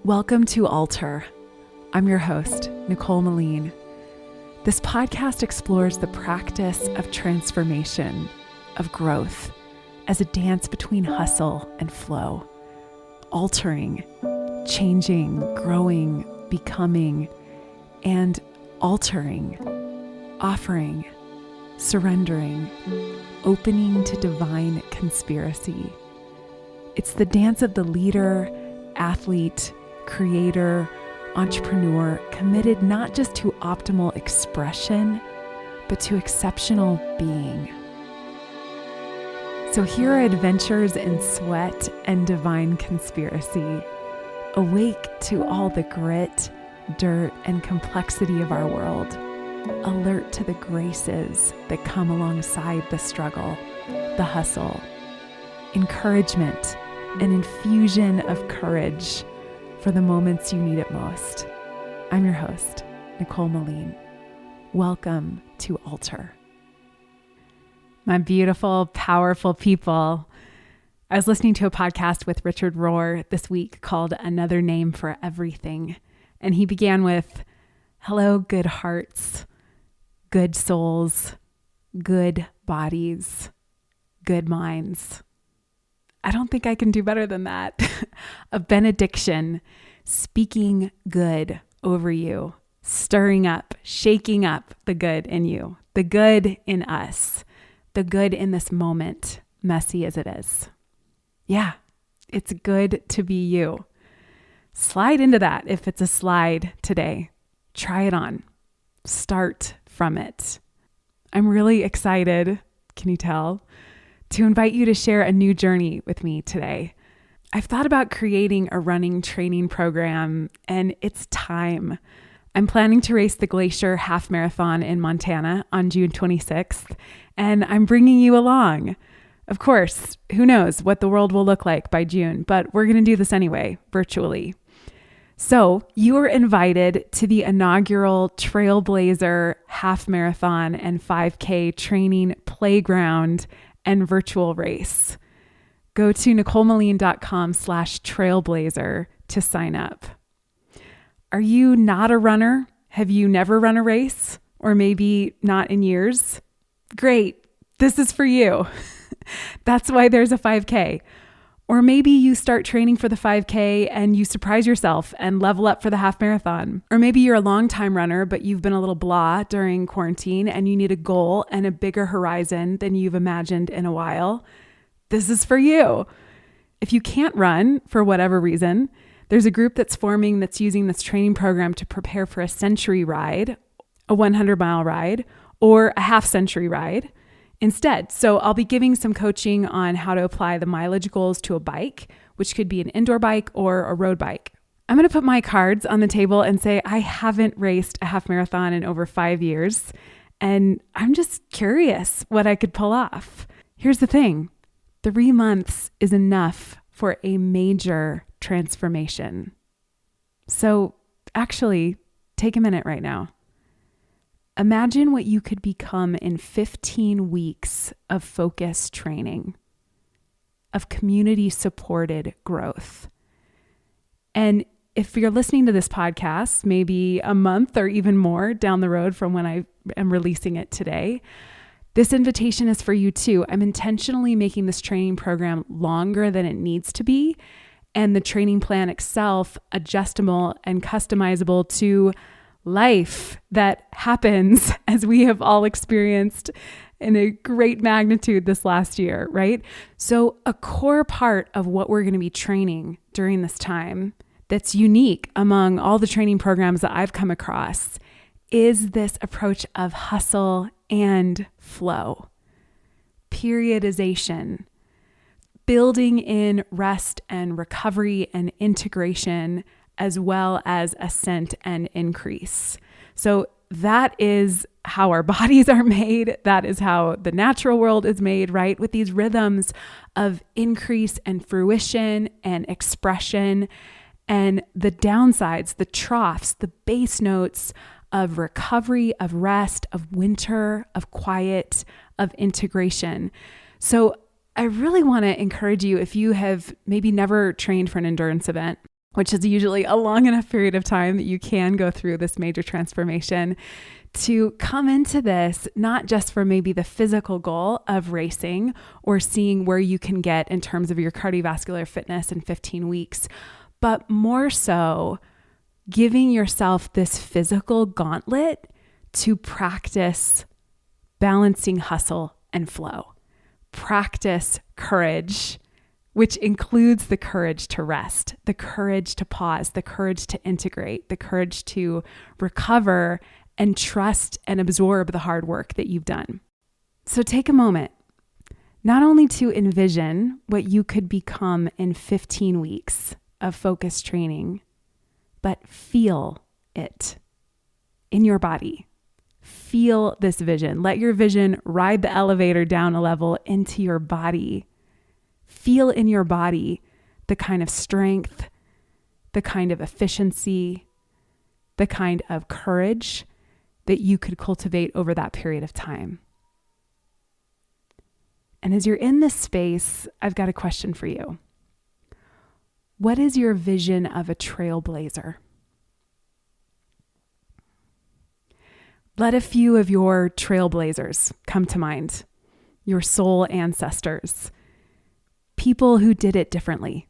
Welcome to Alter. I'm your host, Nicole Meline. This podcast explores the practice of transformation, of growth, as a dance between hustle and flow, altering, changing, growing, becoming, and altering, offering, surrendering, opening to divine conspiracy. It's the dance of the leader, athlete, creator, entrepreneur, committed not just to optimal expression, but to exceptional being. So here are adventures in sweat and divine conspiracy. Awake to all the grit, dirt, and complexity of our world. Alert to the graces that come alongside the struggle, the hustle. Encouragement, an infusion of courage for the moments you need it most. I'm your host, Nicole Meline. Welcome to Alter. My beautiful, powerful people. I was listening to a podcast with Richard Rohr this week called Another Name for Everything. And he began with, hello, good hearts, good souls, good bodies, good minds. I don't think I can do better than that. A benediction, speaking good over you, stirring up, shaking up the good in you, the good in us, the good in this moment, messy as it is. Yeah, it's good to be you. Slide into that if it's a slide today. Try it on. Start from it. I'm really excited, can you tell, to invite you to share a new journey with me today. I've thought about creating a running training program, and it's time. I'm planning to race the Glacier Half Marathon in Montana on June 26th, and I'm bringing you along. Of course, who knows what the world will look like by June, but we're going to do this anyway, virtually. So you are invited to the inaugural Trailblazer Half Marathon and 5K training playground and virtual race. Go to NicoleMeline.com/trailblazer to sign up. Are you not a runner? Have you never run a race? Or maybe not in years? Great, this is for you. That's why there's a 5K. Or maybe you start training for the 5K and you surprise yourself and level up for the half marathon. Or maybe you're a longtime runner, but you've been a little blah during quarantine and you need a goal and a bigger horizon than you've imagined in a while. This is for you. If you can't run for whatever reason, there's a group that's forming that's using this training program to prepare for a century ride, a 100-mile ride, or a half-century ride instead. So I'll be giving some coaching on how to apply the mileage goals to a bike, which could be an indoor bike or a road bike. I'm going to put my cards on the table and say I haven't raced a half marathon in over 5 years, and I'm just curious what I could pull off. Here's the thing. 3 months is enough for a major transformation. So actually, take a minute right now. Imagine what you could become in 15 weeks of focused training, of community-supported growth. And if you're listening to this podcast, maybe a month or even more down the road from when I am releasing it today, this invitation is for you too. I'm intentionally making this training program longer than it needs to be, and the training plan itself adjustable and customizable to life that happens, as we have all experienced in a great magnitude this last year, right? So a core part of what we're going to be training during this time that's unique among all the training programs that I've come across is this approach of hustle and flow, periodization, building in rest and recovery and integration, as well as ascent and increase. So that is how our bodies are made. That is how the natural world is made, right? With these rhythms of increase and fruition and expression, and the downsides, the troughs, the bass notes of recovery, of rest, of winter, of quiet, of integration. So I really want to encourage you, if you have maybe never trained for an endurance event, which is usually a long enough period of time that you can go through this major transformation, to come into this, not just for maybe the physical goal of racing or seeing where you can get in terms of your cardiovascular fitness in 15 weeks, but more so giving yourself this physical gauntlet to practice balancing hustle and flow. Practice courage, which includes the courage to rest, the courage to pause, the courage to integrate, the courage to recover and trust and absorb the hard work that you've done. So take a moment, not only to envision what you could become in 15 weeks of focused training, but feel it in your body. Feel this vision. Let your vision ride the elevator down a level into your body. Feel in your body the kind of strength, the kind of efficiency, the kind of courage that you could cultivate over that period of time. And as you're in this space, I've got a question for you. What is your vision of a trailblazer? Let a few of your trailblazers come to mind, your soul ancestors, people who did it differently,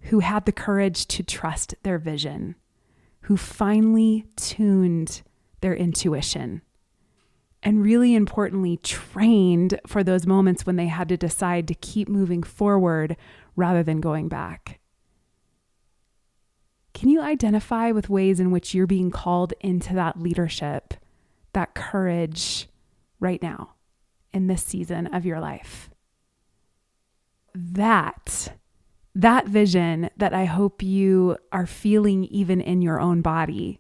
who had the courage to trust their vision, who finally tuned their intuition, and really importantly, trained for those moments when they had to decide to keep moving forward rather than going back. Can you identify with ways in which you're being called into that leadership, that courage right now in this season of your life? That vision that I hope you are feeling even in your own body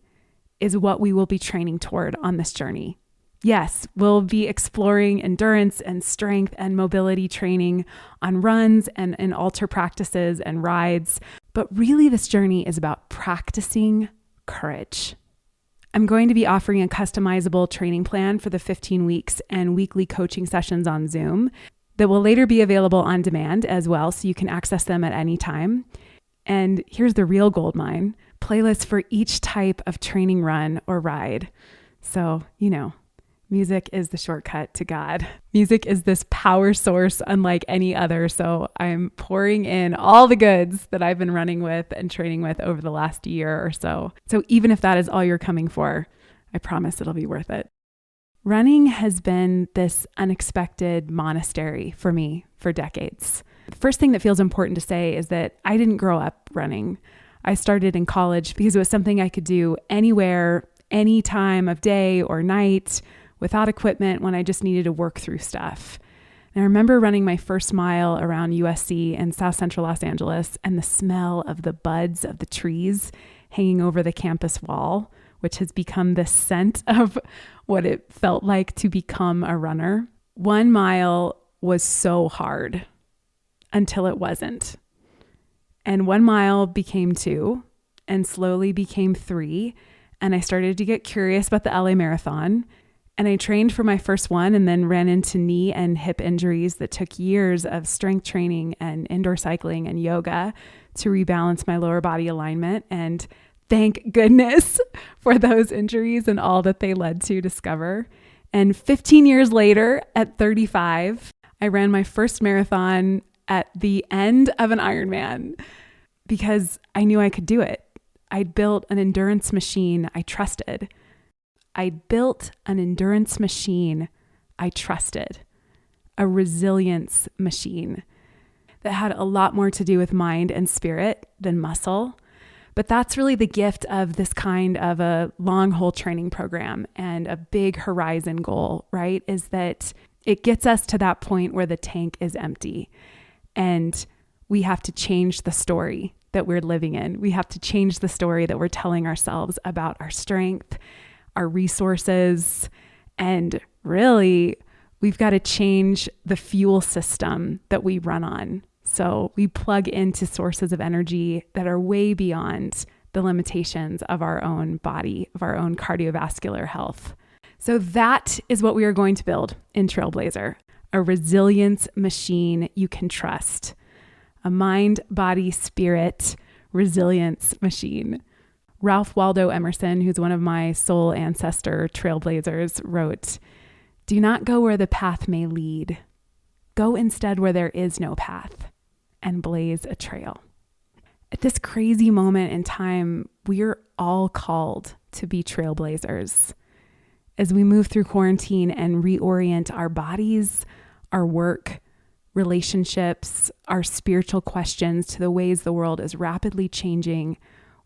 is what we will be training toward on this journey. Yes, we'll be exploring endurance and strength and mobility training on runs and in altar practices and rides. But really, this journey is about practicing courage. I'm going to be offering a customizable training plan for the 15 weeks and weekly coaching sessions on Zoom that will later be available on demand as well, so you can access them at any time. And here's the real gold mine: playlists for each type of training run or ride. So, music is the shortcut to God. Music is this power source unlike any other. So I'm pouring in all the goods that I've been running with and training with over the last year or so. So even if that is all you're coming for, I promise it'll be worth it. Running has been this unexpected monastery for me for decades. The first thing that feels important to say is that I didn't grow up running. I started in college because it was something I could do anywhere, any time of day or night, without equipment, when I just needed to work through stuff. And I remember running my first mile around USC in South Central Los Angeles, and the smell of the buds of the trees hanging over the campus wall, which has become the scent of what it felt like to become a runner. 1 mile was so hard until it wasn't. And 1 mile became 2 and slowly became 3. And I started to get curious about the LA Marathon. And I trained for my first one and then ran into knee and hip injuries that took years of strength training and indoor cycling and yoga to rebalance my lower body alignment. And thank goodness for those injuries and all that they led to discover. And 15 years later, at 35, I ran my first marathon at the end of an Ironman because I knew I could do it. I'd built an endurance machine I trusted. I'd built an endurance machine I trusted, a resilience machine that had a lot more to do with mind and spirit than muscle. But that's really the gift of this kind of a long haul training program and a big horizon goal, right? Is that it gets us to that point where the tank is empty and we have to change the story that we're living in. We have to change the story that we're telling ourselves about our strength, our resources, and really we've got to change the fuel system that we run on. So we plug into sources of energy that are way beyond the limitations of our own body, of our own cardiovascular health. So that is what we are going to build in Trailblazer, a resilience machine you can trust, a mind, body, spirit resilience machine. Ralph Waldo Emerson, who's one of my soul ancestor trailblazers, wrote, "Do not go where the path may lead. Go instead where there is no path and blaze a trail." At this crazy moment in time, we're all called to be trailblazers. As we move through quarantine and reorient our bodies, our work, relationships, our spiritual questions to the ways the world is rapidly changing,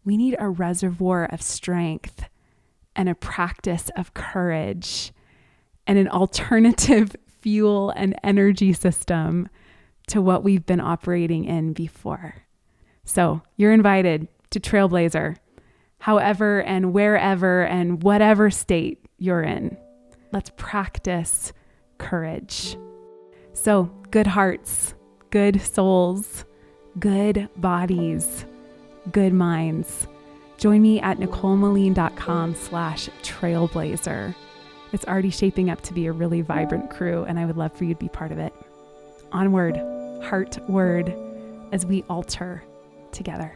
we need a reservoir of strength and a practice of courage and an alternative fuel and energy system to what we've been operating in before. So you're invited to Trailblazer, however and wherever and whatever state you're in. Let's practice courage. So good hearts, good souls, good bodies, good minds. Join me at NicoleMeline.com/trailblazer. It's already shaping up to be a really vibrant crew, and I would love for you to be part of it. Onward, heartward, as we alter together.